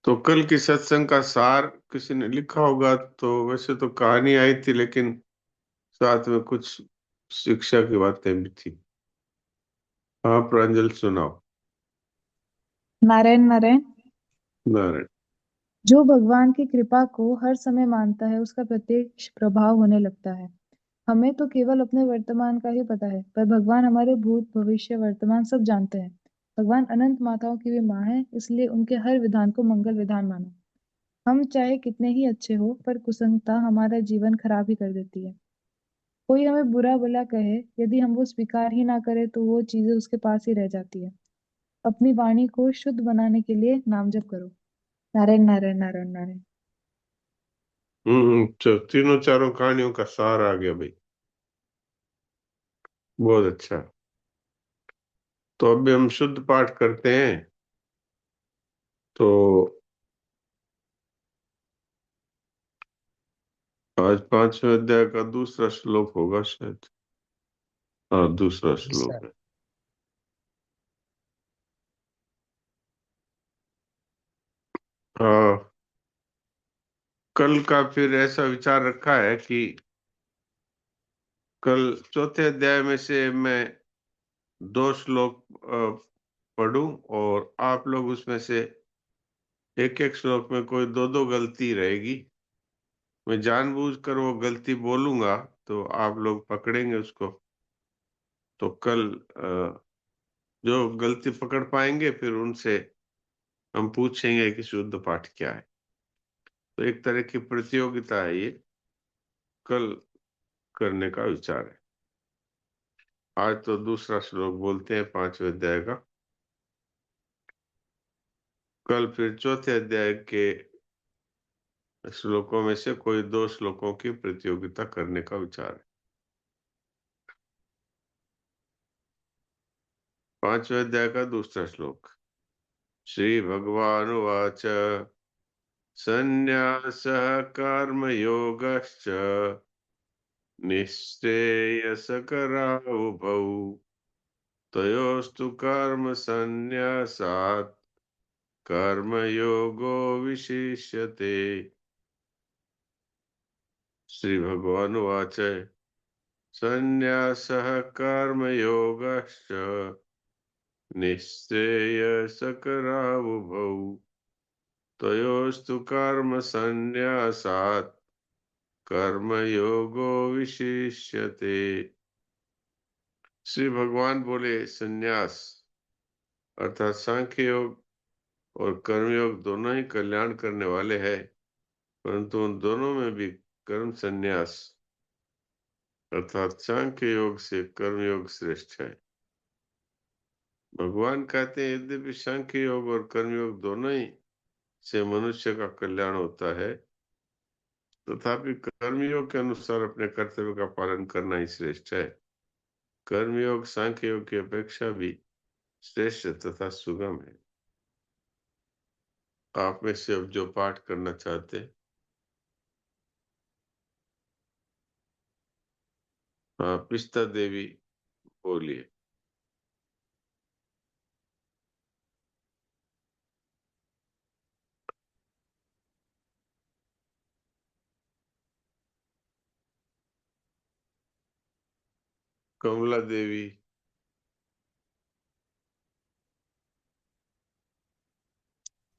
तो कल की सत्संग का सार किसी ने लिखा होगा। तो वैसे तो कहानी आई थी, लेकिन साथ में कुछ शिक्षा की बातें भी थी। हाँ प्रांजल, सुनाओ। नारायण नारायण। नारायण। जो भगवान की कृपा को हर समय मानता है उसका प्रत्यक्ष प्रभाव होने लगता है। हमें तो केवल अपने वर्तमान का ही पता है, पर भगवान हमारे भूत भविष्य वर्तमान सब जानते हैं। भगवान अनंत माताओं की भी माँ है, इसलिए उनके हर विधान को मंगल विधान मानो। हम चाहे कितने ही अच्छे हो, पर कुसंगता हमारा जीवन खराब ही कर देती है। कोई हमें बुरा भला कहे, यदि हम वो स्वीकार ही ना करें तो वो चीजें उसके पास ही रह जाती है। अपनी वाणी को शुद्ध बनाने के लिए नाम जप करो। नारायण नारायण नारायण नारायण। तीनों चारों कहानियों का सार आ गया भाई। बहुत अच्छा। तो अभी हम शुद्ध पाठ करते हैं। तो आज 5वें अध्याय का दूसरा श्लोक होगा शायद। हाँ, दूसरा श्लोक है। हाँ, कल का फिर ऐसा विचार रखा है कि कल चौथे अध्याय में से मैं 2 श्लोक पढ़ूं, और आप लोग उसमें से एक एक श्लोक में कोई दो दो गलती रहेगी। मैं जानबूझकर वो गलती बोलूंगा, तो आप लोग पकड़ेंगे उसको। तो कल जो गलती पकड़ पाएंगे फिर उनसे हम पूछेंगे कि शुद्ध पाठ क्या है। तो एक तरह की प्रतियोगिता है ये, कल करने का विचार है। आज तो दूसरा श्लोक बोलते हैं 5वें अध्याय का। कल फिर चौथे अध्याय के श्लोकों में से कोई 2 श्लोकों की प्रतियोगिता करने का विचार है। 5वें अध्याय का दूसरा श्लोक। श्री भगवान वाच संन्यासः कर्मयोगश्च निःश्रेयसकरावुभौ तयोस्तु कर्म संन्यासात् कर्मयोगो विशिष्यते। श्री भगवान वाच संन्यासः कर्मयोगश्च निःश्रेयसकरावुभौ तयोस्तु कर्म संन्यासात् कर्मयोगो विशिष्यते। श्री भगवान बोले, संन्यास अर्थात सांख्य योग और कर्मयोग दोनों ही कल्याण करने वाले हैं, परंतु उन दोनों में भी कर्म संन्यास अर्थात सांख्य योग से कर्मयोग श्रेष्ठ है। भगवान कहते हैं यद्यपि सांख्य योग और कर्मयोग दोनों ही से मनुष्य का कल्याण होता है, तथापि कर्मयोग के अनुसार अपने कर्तव्य का पालन करना ही श्रेष्ठ है। कर्मयोग सांख्य योग की अपेक्षा भी श्रेष्ठ तथा सुगम है। आप में से अब जो पाठ करना चाहते हैं, हाँ पिस्ता देवी बोलिए। कमला देवी।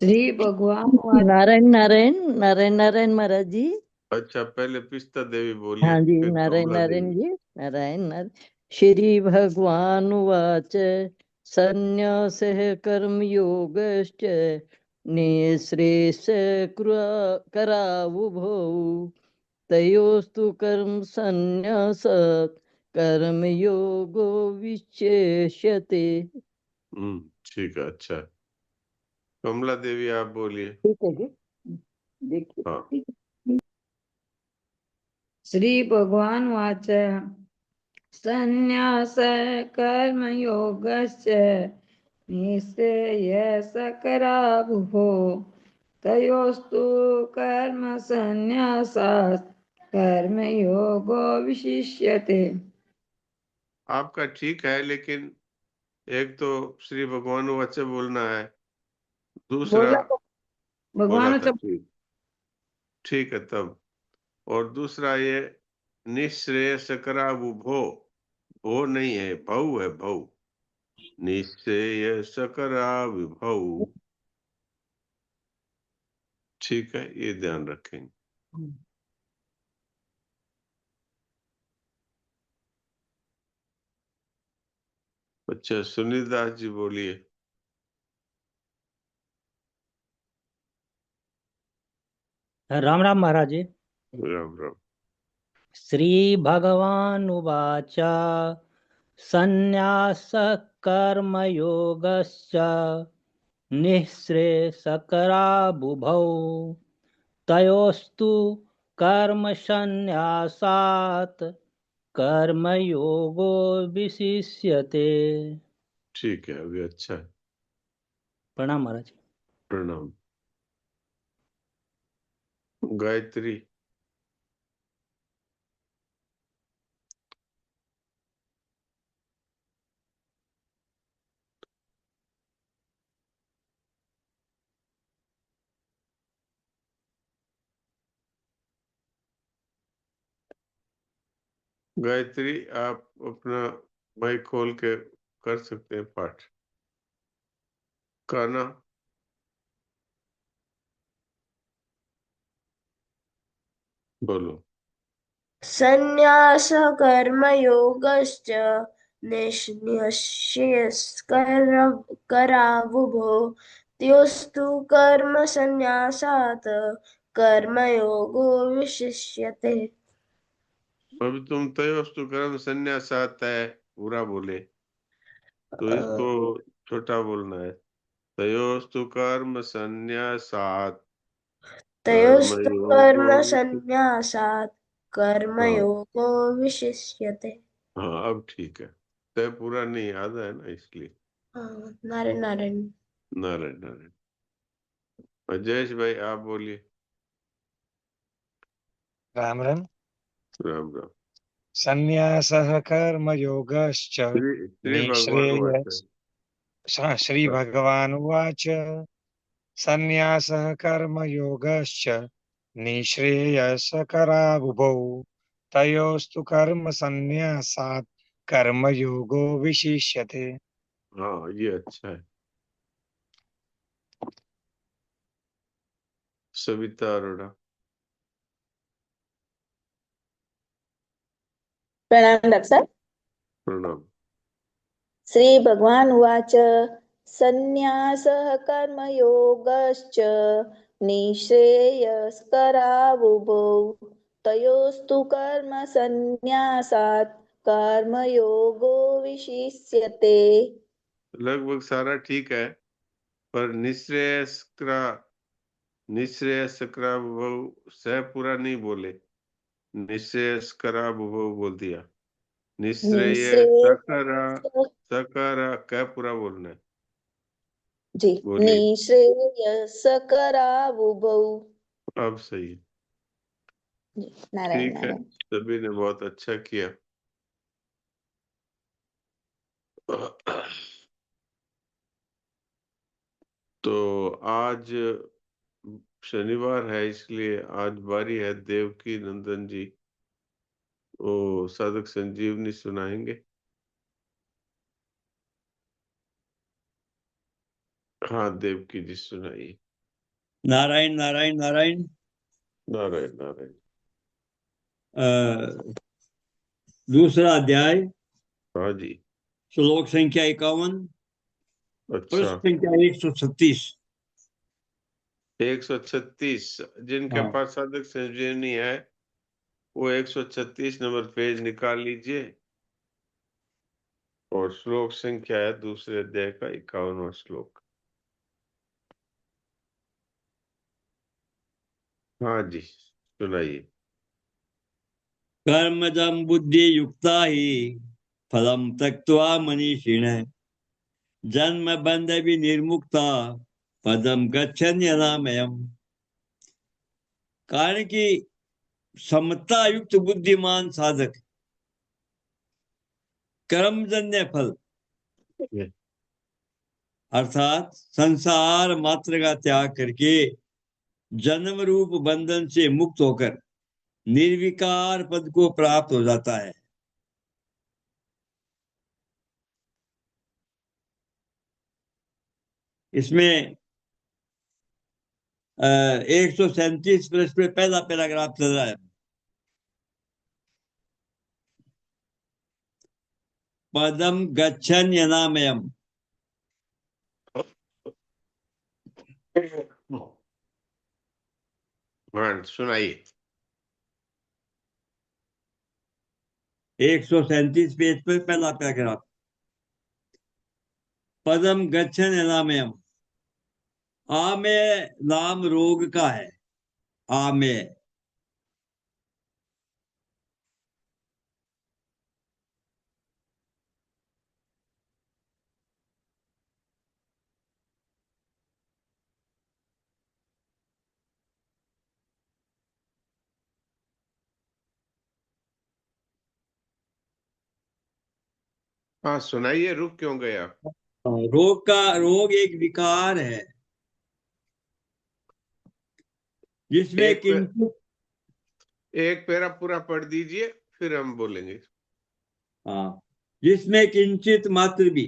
श्री भगवान नारायण नारायण नारायण नारायण महाराज जी। अच्छा, पहले पिस्ता देवी बोलिए, हाँ जी, फिर नारायण कमला नारायण देवी। जी। नारायण नारायण। श्री भगवान उवाच संन्यासः कर्मयोगश्च निःश्रेयस करावुभौ तयोस्तु कर्म संन्यासात् कर्मयोगो विशेष्यते। ठीक है, अच्छा है। कमला देवी आप बोलिए। ठीक है जी, देखिए। हाँ। ठीक है। श्री भगवान वाच संन्यास कर्मयोगश्च निःश्रेयसकरावुभौ तयोस्तु कर्म संन्यासात् कर्मयोगो विशिष्यते। आपका ठीक है, लेकिन एक तो श्री भगवान वच्चे बोलना है, दूसरा बोला तो बोला था, भगवानाचा ठीक, ठीक है तब। और दूसरा ये निःश्रेयसकरा बुभो, भो नहीं है, भव है, भव। निःश्रेयसकरा विभव, ठीक है, ये ध्यान रखेंगे। अच्छा, सुनील दास जी बोलिए। राम राम महाराज जी। राम राम। श्रीभगवानुवाच सन्न्यासः कर्मयोगश्च निःश्रेयसकरावुभौ तयोस्तु कर्मसन्न्यासात् कर्मयोगो विशिष्यते। ठीक है, अभी अच्छा है। प्रणाम महाराज। प्रणाम। गायत्री। गायत्री, आप अपना माइक खोल के कर सकते हैं पाठ। काना। बोलो। सन्न्यासः कर्मयोगश्च निःश्रेयस्करावुभौ तयोस्तु कर्मसन्न्यासात् कर्मयोगो विशिष्यते। अभी तुम तयोस्तु कर्म संन्यासात् है पूरा बोले, तो इसको छोटा बोलना है। तयोस्तु कर्म संन्यासात् तयोस्तु कर्मयोगो विशिष्यते। कर्मसन्न्यासात् हाँ, कर्मयोगो विशिष्यते। हाँ, अब ठीक है। तय पूरा नहीं याद है ना, इसलिए। नारायण नारायण। नारायण नारायण। अजयश भाई, आप बोलिए। राम राम। राम राम। संन्यासः कर्मयोगश्च श्री भगवान निःश्रेयस वाचा। श्रीभगवानुवाच संन्यासः कर्मयोगश्च निःश्रेयसकरावुभौ तयोस्तु कर्मसन्न्यासात् कर्मयोगो विशिष्यते। हाँ, ये अच्छा है। सविता अरोड़ा। प्रणाम डॉक्टर साहब। प्रणाम। श्री भगवान उवाच सन्न्यासः कर्मयोगश्च निःश्रेयस्करावुभौ तयोस्तु कर्मसन्न्यासात् कर्मयोगो विशिष्यते। लगभग सारा ठीक है, पर निश्रेयस्करा भुवौ सह पूरा नहीं बोले, निश्रेयस्करा भुवौ बोल दिया। निश्रेय निःश्रेयस सकरा क्या पूरा बोलना है। जी बोलिए। निःश्रेयस्करावुभौ। अब सही है। जी नारायण ठीक है, नारायण। सभी ने बहुत अच्छा किया। तो आज शनिवार है, इसलिए आज बारी है देवकी नंदन जी, वो साधक संजीवनी सुनाएंगे। हाँ, देवकी जी सुनाइए। नारायण नारायण नारायण। नारायण नारायण। दूसरा अध्याय, हाँ जी। श्लोक संख्या 51, अच्छा, प्रश्न संख्या 136। 136 जिनके हाँ, पास साधक संजीवनी है वो 136 नंबर पेज निकाल लीजिए, और श्लोक संख्या है दूसरे अध्याय का 51वां श्लोक। हाँ जी, सुनाइए। कर्मजं बुद्धि युक्ता ही फलम त्यक्त्वा मनीषिणः जन्म बंध विनिर्मुक्ता पदम गच्छन्यनामयम्। कारण कि समता युक्त बुद्धिमान साधक कर्मजन्य फल ये, अर्थात संसार मात्र का त्याग करके जन्म रूप बंधन से मुक्त होकर निर्विकार पद को प्राप्त हो जाता है। इसमें 137 पृष्ठ पे पहला पैराग्राफ चल रहा है। पदम गच्छन यनामयम। हाँ, सुनाइए। 137 पेज पर पहला पैराग्राफ। पदम गच्छन यनामयम। आमेय नाम रोग का है। आमेय हाँ, सुनाइए, रुक क्यों गया? रोग एक विकार है जिसमें एक किंचित एक पैरा पूरा पढ़ दीजिए, फिर हम बोलेंगे। जिसमें किंचित मात्र भी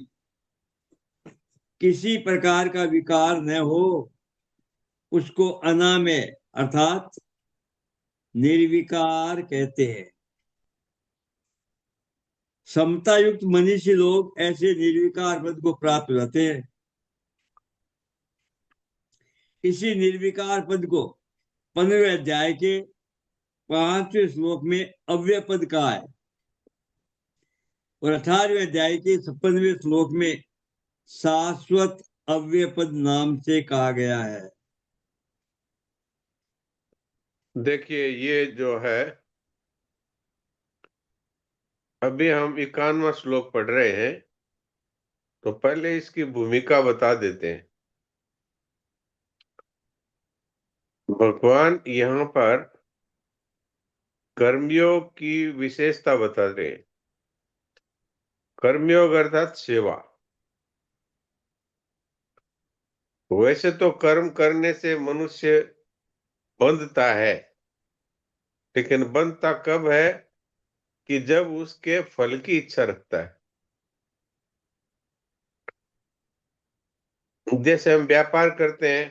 किसी प्रकार का विकार न हो उसको अनामय अर्थात निर्विकार कहते हैं। समता युक्त मनीषी लोग ऐसे निर्विकार पद को प्राप्त हो जाते हैं। इसी निर्विकार पद को 15वें अध्याय के 5वें श्लोक में अव्यय पद कहा है और 18वें अध्याय के 56वें श्लोक में शाश्वत अव्यय पद नाम से कहा गया है। देखिए, ये जो है, अभी हम 51वां श्लोक पढ़ रहे हैं, तो पहले इसकी भूमिका बता देते हैं। भगवान यहाँ पर कर्मयोग की विशेषता बता रहे हैं। कर्मयोग अर्थात सेवा। वैसे तो कर्म करने से मनुष्य बंधता है, लेकिन बंधता कब है? कि जब उसके फल की इच्छा रखता है। जैसे हम व्यापार करते हैं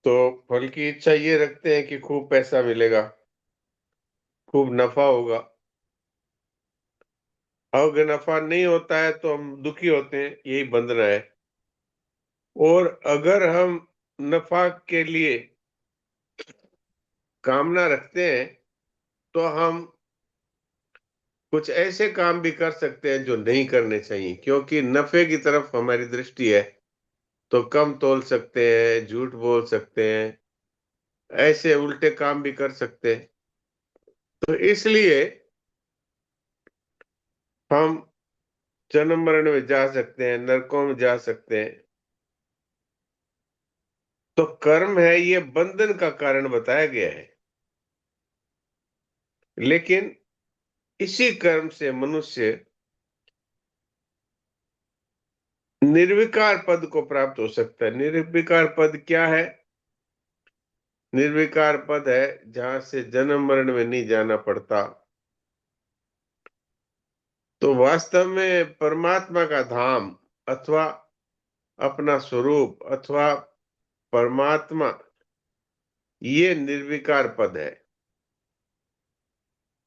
तो फल की इच्छा ये रखते हैं कि खूब पैसा मिलेगा, खूब नफा होगा। अगर नफा नहीं होता है तो हम दुखी होते हैं, यही बंधना है। और अगर हम नफा के लिए कामना रखते हैं तो हम कुछ ऐसे काम भी कर सकते हैं जो नहीं करने चाहिए, क्योंकि नफे की तरफ हमारी दृष्टि है। तो कम तोल सकते हैं, झूठ बोल सकते हैं, ऐसे उल्टे काम भी कर सकते हैं। तो इसलिए हम जन्म मरण में जा सकते हैं, नरकों में जा सकते हैं। तो कर्म है, ये बंधन का कारण बताया गया है। लेकिन इसी कर्म से मनुष्य निर्विकार पद को प्राप्त हो सकता है। निर्विकार पद क्या है? निर्विकार पद है जहां से जन्म मरण में नहीं जाना पड़ता। तो वास्तव में परमात्मा का धाम अथवा अपना स्वरूप अथवा परमात्मा, ये निर्विकार पद है।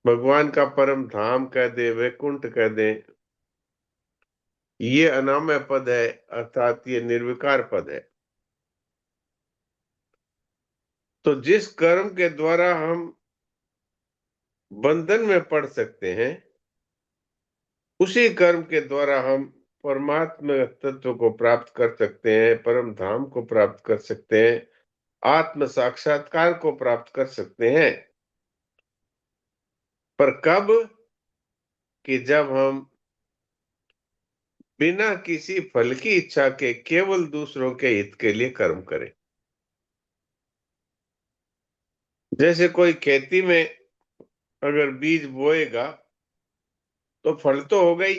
भगवान का परम धाम कह दे, वैकुंठ कह दे, ये अनामय पद है, अर्थात ये निर्विकार पद है। तो जिस कर्म के द्वारा हम बंधन में पड़ सकते हैं, उसी कर्म के द्वारा हम परमात्मा तत्व को प्राप्त कर सकते हैं, परम धाम को प्राप्त कर सकते हैं, आत्म साक्षात्कार को प्राप्त कर सकते हैं। पर कब? कि जब हम बिना किसी फल की इच्छा के केवल दूसरों के हित के लिए कर्म करें। जैसे कोई खेती में अगर बीज बोएगा तो फल तो हो गई,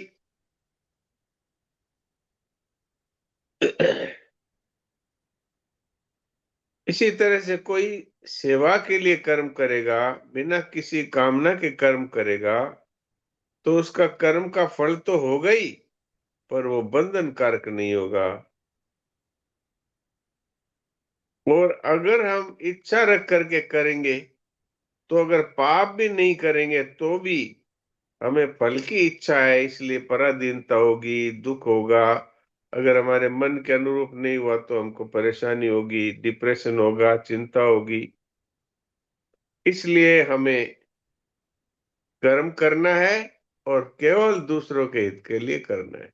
इसी तरह से कोई सेवा के लिए कर्म करेगा, बिना किसी कामना के कर्म करेगा, तो उसका कर्म का फल तो होगा ही, पर वो बंधन कारक नहीं होगा। और अगर हम इच्छा रख करके करेंगे, तो अगर पाप भी नहीं करेंगे तो भी हमें फल की इच्छा है, इसलिए पराधीनता होगी, दुख होगा। अगर हमारे मन के अनुरूप नहीं हुआ तो हमको परेशानी होगी, डिप्रेशन होगा, चिंता होगी। इसलिए हमें कर्म करना है और केवल दूसरों के हित के लिए करना है।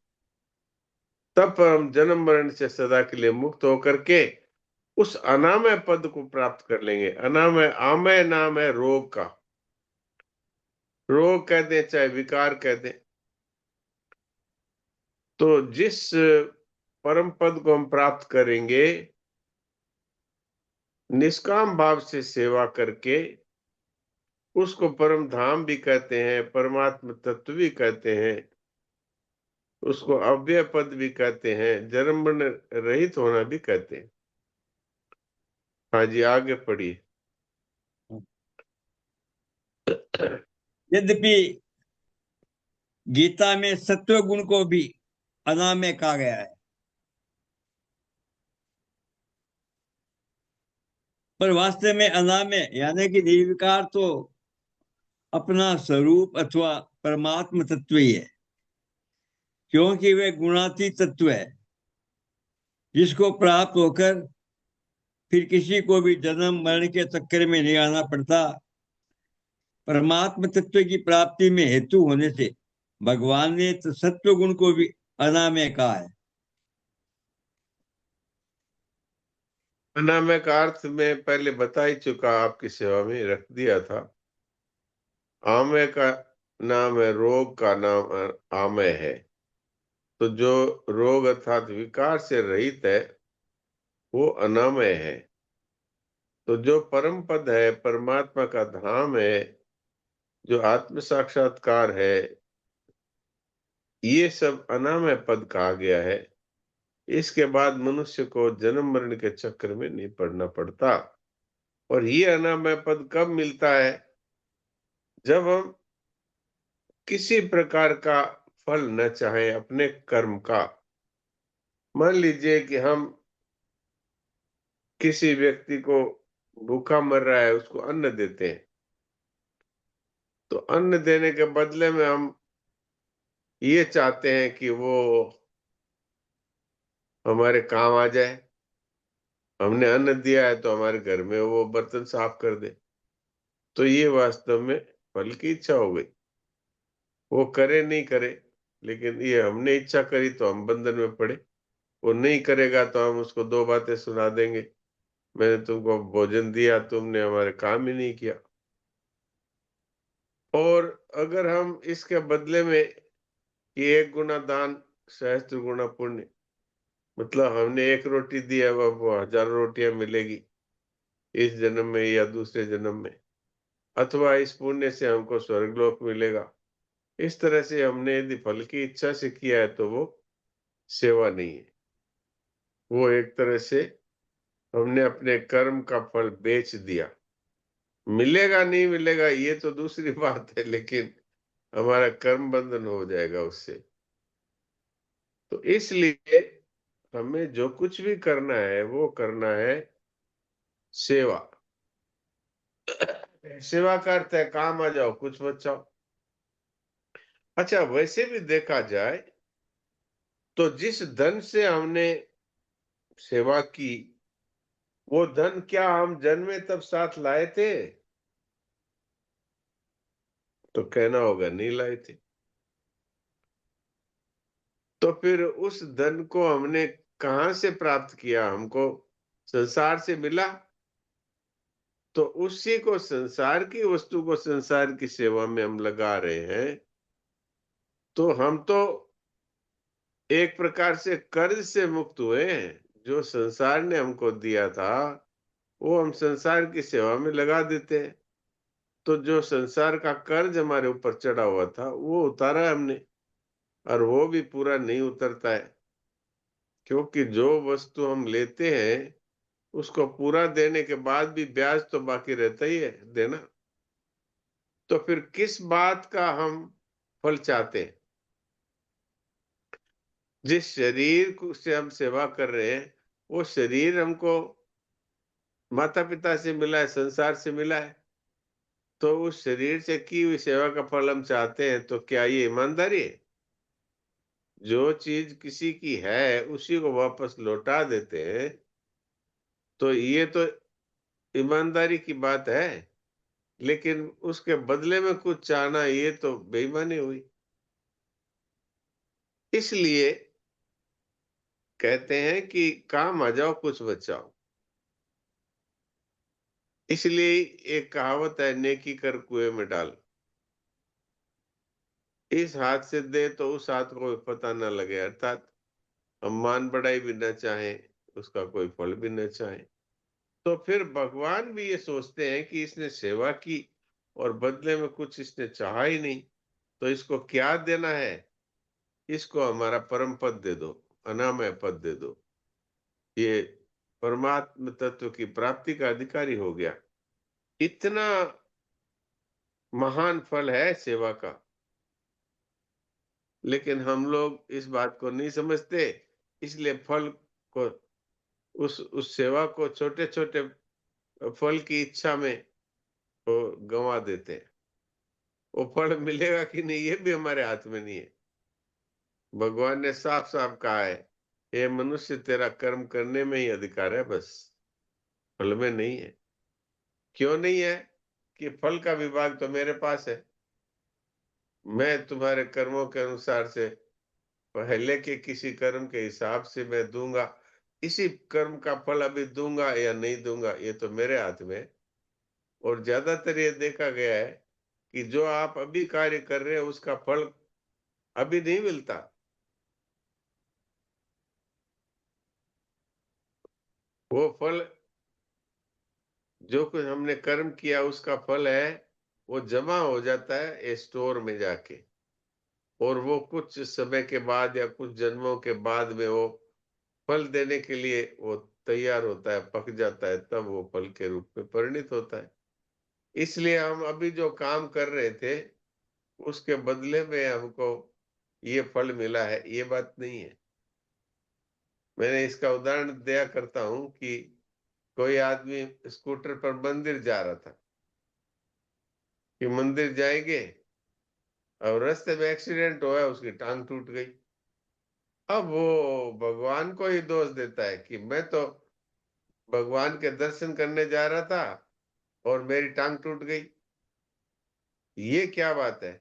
तब हम जन्म मरण से सदा के लिए मुक्त होकर के उस अनामय पद को प्राप्त कर लेंगे। अनामय, आमय नाम है रोग का। रोग कहते हैं चाहे विकार कहते हैं। तो जिस परम पद को हम प्राप्त करेंगे निष्काम भाव से सेवा करके, उसको परम धाम भी कहते हैं, परमात्म तत्व भी कहते हैं, उसको अव्यय पद भी कहते हैं, जन्म मरण रहित होना भी कहते हैं। हाँ जी, आगे पढ़िए। यद्यपि गीता में सत्व गुण को भी अनामय कहा गया है, पर वास्तव में अनामय यानी कि निर्विकार तो अपना स्वरूप अथवा परमात्म तत्व ही है, क्योंकि वह गुणातीत तत्व है, जिसको प्राप्त होकर फिर किसी को भी जन्म मरण के चक्कर में नहीं आना पड़ता। परमात्म तत्व की प्राप्ति में हेतु होने से भगवान ने सत्व गुण को भी अनामय कहा है। अनामय का अर्थ में पहले बता ही चुका, आपकी सेवा में रख दिया था। आमय का नाम है, रोग का नाम आमय है। तो जो रोग अर्थात विकार से रहित है वो अनामय है। तो जो परम पद है, परमात्मा का धाम है, जो आत्म साक्षात्कार है, ये सब अनामय पद कहा गया है। इसके बाद मनुष्य को जन्म मरण के चक्कर में नहीं पड़ना पड़ता। और ये अनामय पद कब मिलता है? जब हम किसी प्रकार का फल न चाहे अपने कर्म का। मान लीजिए कि हम किसी व्यक्ति को भूखा मर रहा है, उसको अन्न देते हैं, तो अन्न देने के बदले में हम ये चाहते हैं कि वो हमारे काम आ जाए। हमने अन्न दिया है तो हमारे घर में वो बर्तन साफ कर दे। तो ये वास्तव में फल की इच्छा हो गई। वो करे नहीं करे, लेकिन ये हमने इच्छा करी तो हम बंधन में पड़े। वो नहीं करेगा तो हम उसको दो बातें सुना देंगे, मैंने तुमको भोजन दिया, तुमने हमारे काम ही नहीं किया। और अगर हम इसके बदले में कि 1 गुना दान सहस्त्र गुना पुण्य, मतलब हमने 1 रोटी दी है, वो 1000 रोटियां मिलेगी इस जन्म में या दूसरे जन्म में, अथवा इस पुण्य से हमको स्वर्गलोक मिलेगा। इस तरह से हमने यदि फल की इच्छा से किया है तो वो सेवा नहीं है। वो एक तरह से हमने अपने कर्म का फल बेच दिया। मिलेगा नहीं मिलेगा ये तो दूसरी बात है, लेकिन हमारा कर्म बंधन हो जाएगा उससे। तो इसलिए हमें जो कुछ भी करना है वो करना है सेवा। सेवा का अर्थ है काम आ जाओ, कुछ बचाओ। अच्छा, वैसे भी देखा जाए तो जिस धन से हमने सेवा की, वो धन क्या हम जन्मे तब साथ लाए थे? तो कहना होगा नहीं लाए थे। तो फिर उस धन को हमने कहां से प्राप्त किया? हमको संसार से मिला। तो उसी को, संसार की वस्तु को संसार की सेवा में हम लगा रहे हैं। तो हम तो एक प्रकार से कर्ज से मुक्त हुए हैं। जो संसार ने हमको दिया था वो हम संसार की सेवा में लगा देते हैं। तो जो संसार का कर्ज हमारे ऊपर चढ़ा हुआ था वो उतारा हमने, और वो भी पूरा नहीं उतरता है। क्योंकि जो वस्तु हम लेते हैं उसको पूरा देने के बाद भी ब्याज तो बाकी रहता ही है देना। तो फिर किस बात का हम फल चाहते हैं? जिस शरीर से हम सेवा कर रहे हैं, वो शरीर हमको माता पिता से मिला है, संसार से मिला है, तो उस शरीर से की हुई सेवा का फल हम चाहते हैं, तो क्या ये ईमानदारी है? जो चीज किसी की है उसी को वापस लौटा देते हैं, तो ये तो ईमानदारी की बात है। लेकिन उसके बदले में कुछ चाहना, ये तो बेईमानी हुई। इसलिए कहते हैं कि काम आ जाओ कुछ बचाओ। इसलिए एक कहावत है, नेकी कर कुएं में डाल। इस हाथ से दे तो उस हाथ को पता न लगे, अर्थात हम मान बढ़ाई भी न चाहें, उसका कोई फल भी न चाहें। तो फिर भगवान भी ये सोचते हैं कि इसने सेवा की और बदले में कुछ इसने चाहा ही नहीं, तो इसको क्या देना है? इसको हमारा परम पद दे दो, अनामय पद दे दो। ये परमात्म तत्व की प्राप्ति का अधिकारी हो गया। इतना महान फल है सेवा का। लेकिन हम लोग इस बात को नहीं समझते, इसलिए फल को, उस सेवा को छोटे छोटे फल की इच्छा में वो गंवा देते हैं। वो फल मिलेगा कि नहीं ये भी हमारे हाथ में नहीं है। भगवान ने साफ साफ कहा है, ये मनुष्य तेरा कर्म करने में ही अधिकार है, बस फल में नहीं है। क्यों नहीं है? कि फल का विभाग तो मेरे पास है। मैं तुम्हारे कर्मों के अनुसार से पहले के किसी कर्म के हिसाब से मैं दूंगा। इसी कर्म का फल अभी दूंगा या नहीं दूंगा, ये तो मेरे हाथ में है। और ज्यादातर ये देखा गया है कि जो आप अभी कार्य कर रहे हैं उसका फल अभी नहीं मिलता। वो फल, जो कुछ हमने कर्म किया उसका फल है, वो जमा हो जाता है स्टोर में जाके, और वो कुछ समय के बाद या कुछ जन्मों के बाद में वो फल देने के लिए वो तैयार होता है, पक जाता है, तब वो फल के रूप में परिणित होता है। इसलिए हम अभी जो काम कर रहे थे उसके बदले में हमको ये फल मिला है, ये बात नहीं है। मैंने इसका उदाहरण दिया करता हूं कि कोई आदमी स्कूटर पर मंदिर जा रहा था, कि मंदिर जाएंगे, और रास्ते में एक्सीडेंट हुआ, उसकी टांग टूट गई। अब वो भगवान को ही दोष देता है कि मैं तो भगवान के दर्शन करने जा रहा था और मेरी टांग टूट गई। ये क्या बात है?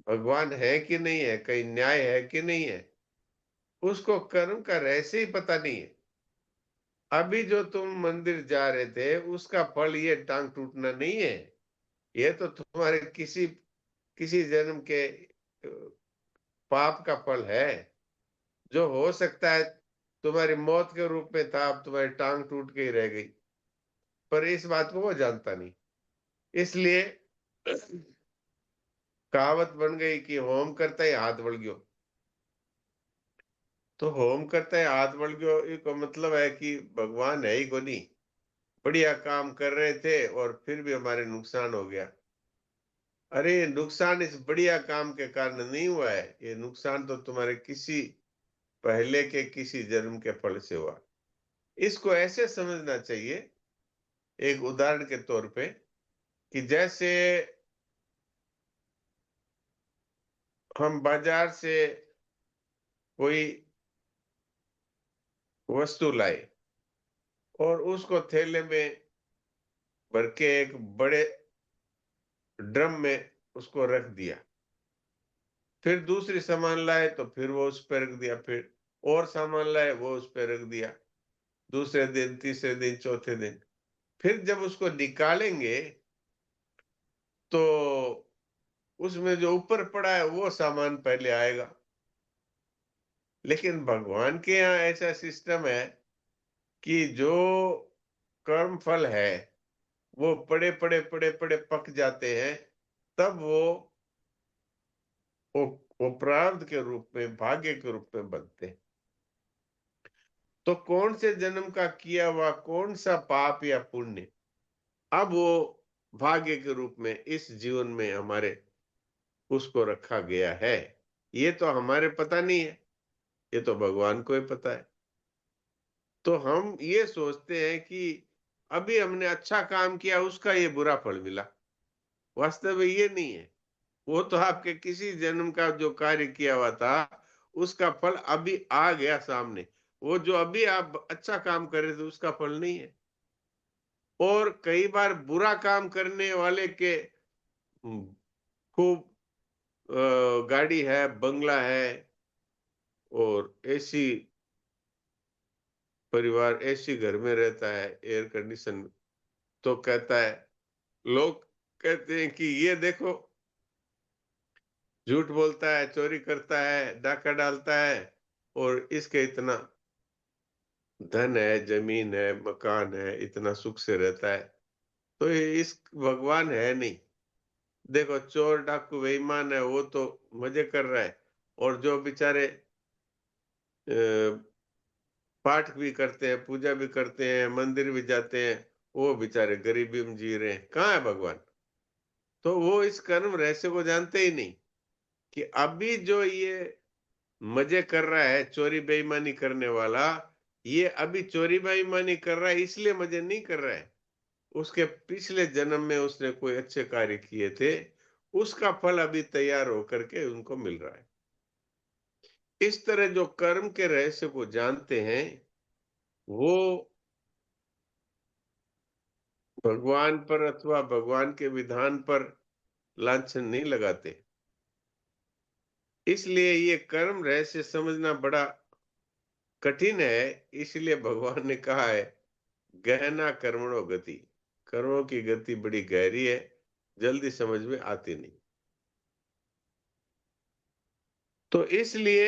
भगवान है कि नहीं है, कहीं न्याय है कि नहीं है? उसको कर्म का रहस्य ही पता नहीं है। अभी जो तुम मंदिर जा रहे थे उसका फल ये टांग टूटना नहीं है। ये तो तुम्हारे किसी किसी जन्म के पाप का फल है, जो हो सकता है तुम्हारी मौत के रूप में था, अब तुम्हारी टांग टूट के ही रह गई। पर इस बात को वो जानता नहीं। इसलिए कहावत बन गई कि होम करता है हाथ बढ़ गयो। तो होम करता है हाथ बढ़ गयो, इसका मतलब है कि भगवान है ही को नहीं। बढ़िया काम कर रहे थे और फिर भी हमारे नुकसान हो गया। अरे नुकसान इस बढ़िया काम के कारण नहीं हुआ है, ये नुकसान तो तुम्हारे किसी पहले के किसी जन्म के फल से हुआ। इसको ऐसे समझना चाहिए, एक उदाहरण के तौर पे, कि जैसे हम बाजार से कोई वस्तु लाए और उसको थैले में भर के एक बड़े ड्रम में उसको रख दिया। फिर दूसरी सामान लाए तो फिर वो उस पर रख दिया, फिर और सामान लाए वो उस पर रख दिया। दूसरे दिन, तीसरे दिन, चौथे दिन, फिर जब उसको निकालेंगे तो उसमें जो ऊपर पड़ा है वो सामान पहले आएगा। लेकिन भगवान के यहाँ ऐसा सिस्टम है कि जो कर्म फल है वो पड़े पड़े पड़े पड़े पक जाते हैं, तब वो वो प्रारब्ध के रूप में, भाग्य के रूप में बनते हैं। तो कौन से जन्म का किया हुआ कौन सा पाप या पुण्य अब वो भाग्य के रूप में इस जीवन में हमारे उसको रखा गया है, ये तो हमारे पता नहीं है, ये तो भगवान को ही पता है। तो हम ये सोचते हैं कि अभी हमने अच्छा काम किया उसका ये बुरा फल मिला, वास्तव में ये नहीं है। वो तो आपके किसी जन्म का जो कार्य किया हुआ था उसका फल अभी आ गया सामने। वो जो अभी आप अच्छा काम कर रहे थे उसका फल नहीं है। और कई बार बुरा काम करने वाले के खूब गाड़ी है, बंगला है और एसी परिवार, एसी घर में रहता है, एयर कंडीशन में, तो कहता है, लोग कहते हैं कि ये देखो झूठ बोलता है, चोरी करता है, डाका डालता है और इसके इतना धन है, जमीन है, मकान है, इतना सुख से रहता है। तो ये इस भगवान है नहीं। देखो चोर डाकू बेईमान है वो तो मजे कर रहा है, और जो बेचारे पाठ भी करते हैं, पूजा भी करते हैं, मंदिर भी जाते हैं, वो बेचारे गरीबी में जी रहे हैं। कहाँ है भगवान? तो वो इस कर्म रहस्य को जानते ही नहीं कि अभी जो ये मजे कर रहा है चोरी बेईमानी करने वाला, ये अभी चोरी बेईमानी कर रहा है इसलिए मजे नहीं कर रहा है, उसके पिछले जन्म में उसने कोई अच्छे कार्य किए थे, उसका फल अभी तैयार होकर के उनको मिल रहा है। इस तरह जो कर्म के रहस्य को जानते हैं वो भगवान पर अथवा भगवान के विधान पर लांछन नहीं लगाते। इसलिए ये कर्म रहस्य समझना बड़ा कठिन है। इसलिए भगवान ने कहा है गहना कर्मणो गति, कर्मों की गति बड़ी गहरी है, जल्दी समझ में आती नहीं। तो इसलिए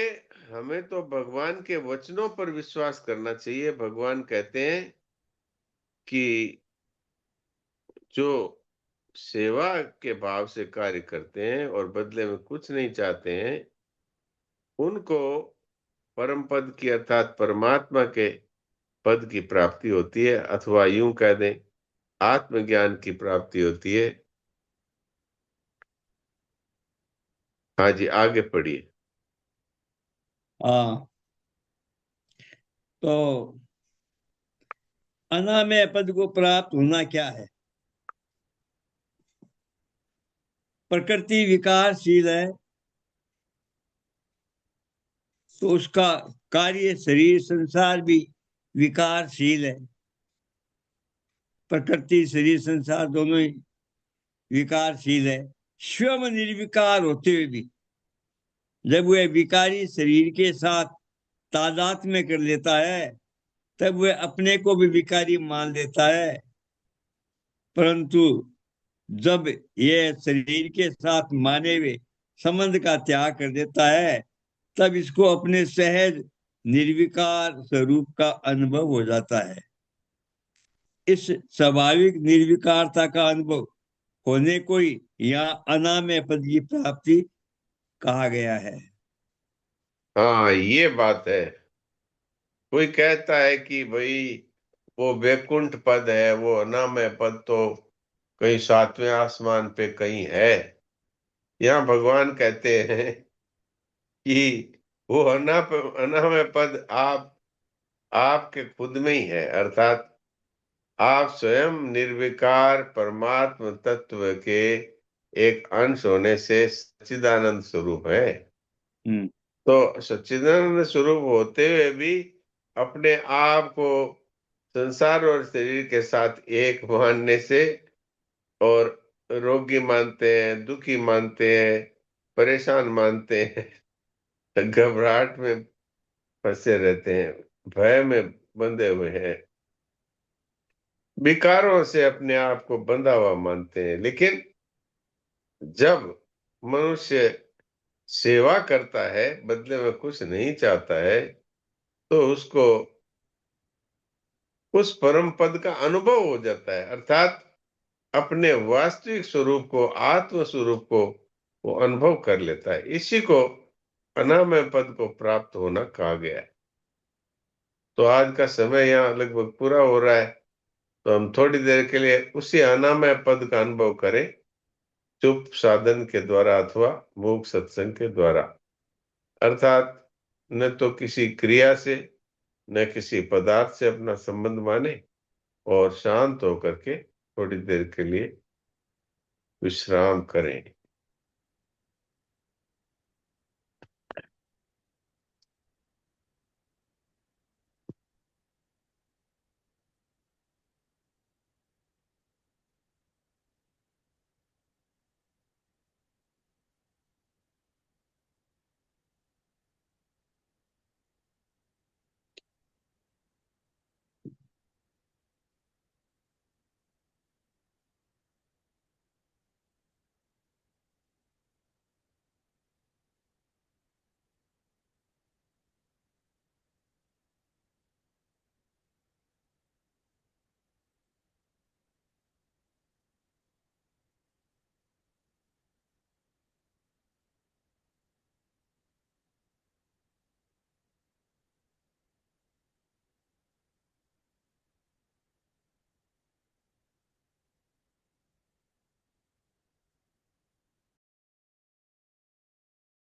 हमें तो भगवान के वचनों पर विश्वास करना चाहिए। भगवान कहते हैं कि जो सेवा के भाव से कार्य करते हैं और बदले में कुछ नहीं चाहते हैं, उनको परम पद की अर्थात परमात्मा के पद की प्राप्ति होती है, अथवा यूं कह दें आत्मज्ञान की प्राप्ति होती है। हाँ जी, आगे पढ़िए। हाँ, तो अनामय पद को प्राप्त होना क्या है? प्रकृति विकारशील है, तो उसका कार्य शरीर संसार भी विकारशील है। प्रकृति शरीर संसार दोनों ही विकारशील है। स्वयं निर्विकार होते हुए भी जब वह विकारी शरीर के साथ तादात्म्य कर लेता है तब वह अपने को भी विकारी मान लेता है। परंतु जब यह शरीर के साथ माने हुए संबंध का त्याग कर देता है तब इसको अपने सहज निर्विकार स्वरूप का अनुभव हो जाता है। इस स्वाभाविक निर्विकारता का अनुभव होने को ही यहाँ अनामय पद की प्राप्ति कहा गया है। हाँ, ये बात है। कोई कहता है कि भाई वो वैकुंठ पद है, वो अनामय पद तो कहीं सातवें आसमान पे कहीं है। यहाँ भगवान कहते हैं कि वो अनामय पद आपके खुद में ही है, अर्थात आप स्वयं निर्विकार परमात्म तत्व के एक अंश होने से सच्चिदानंद स्वरूप है। तो सच्चिदानंद स्वरूप होते हुए भी अपने आप को संसार और शरीर के साथ एक मानने से और रोगी मानते हैं, दुखी मानते हैं, परेशान मानते हैं, घबराहट में फंसे रहते हैं, भय में बंधे हुए हैं, विकारों से अपने आप को बंधा हुआ मानते हैं। लेकिन जब मनुष्य सेवा करता है, बदले में कुछ नहीं चाहता है, तो उसको उस परम पद का अनुभव हो जाता है, अर्थात अपने वास्तविक स्वरूप को, आत्म स्वरूप को वो अनुभव कर लेता है। इसी को अनामय पद को प्राप्त होना कहा गया है। तो आज का समय यहाँ लगभग पूरा हो रहा है, तो हम थोड़ी देर के लिए उसी अनामय पद का अनुभव करें, चुप साधन के द्वारा अथवा मूक सत्संग के द्वारा, अर्थात न तो किसी क्रिया से न किसी पदार्थ से अपना संबंध माने और शांत होकर के थोड़ी देर के लिए विश्राम करें।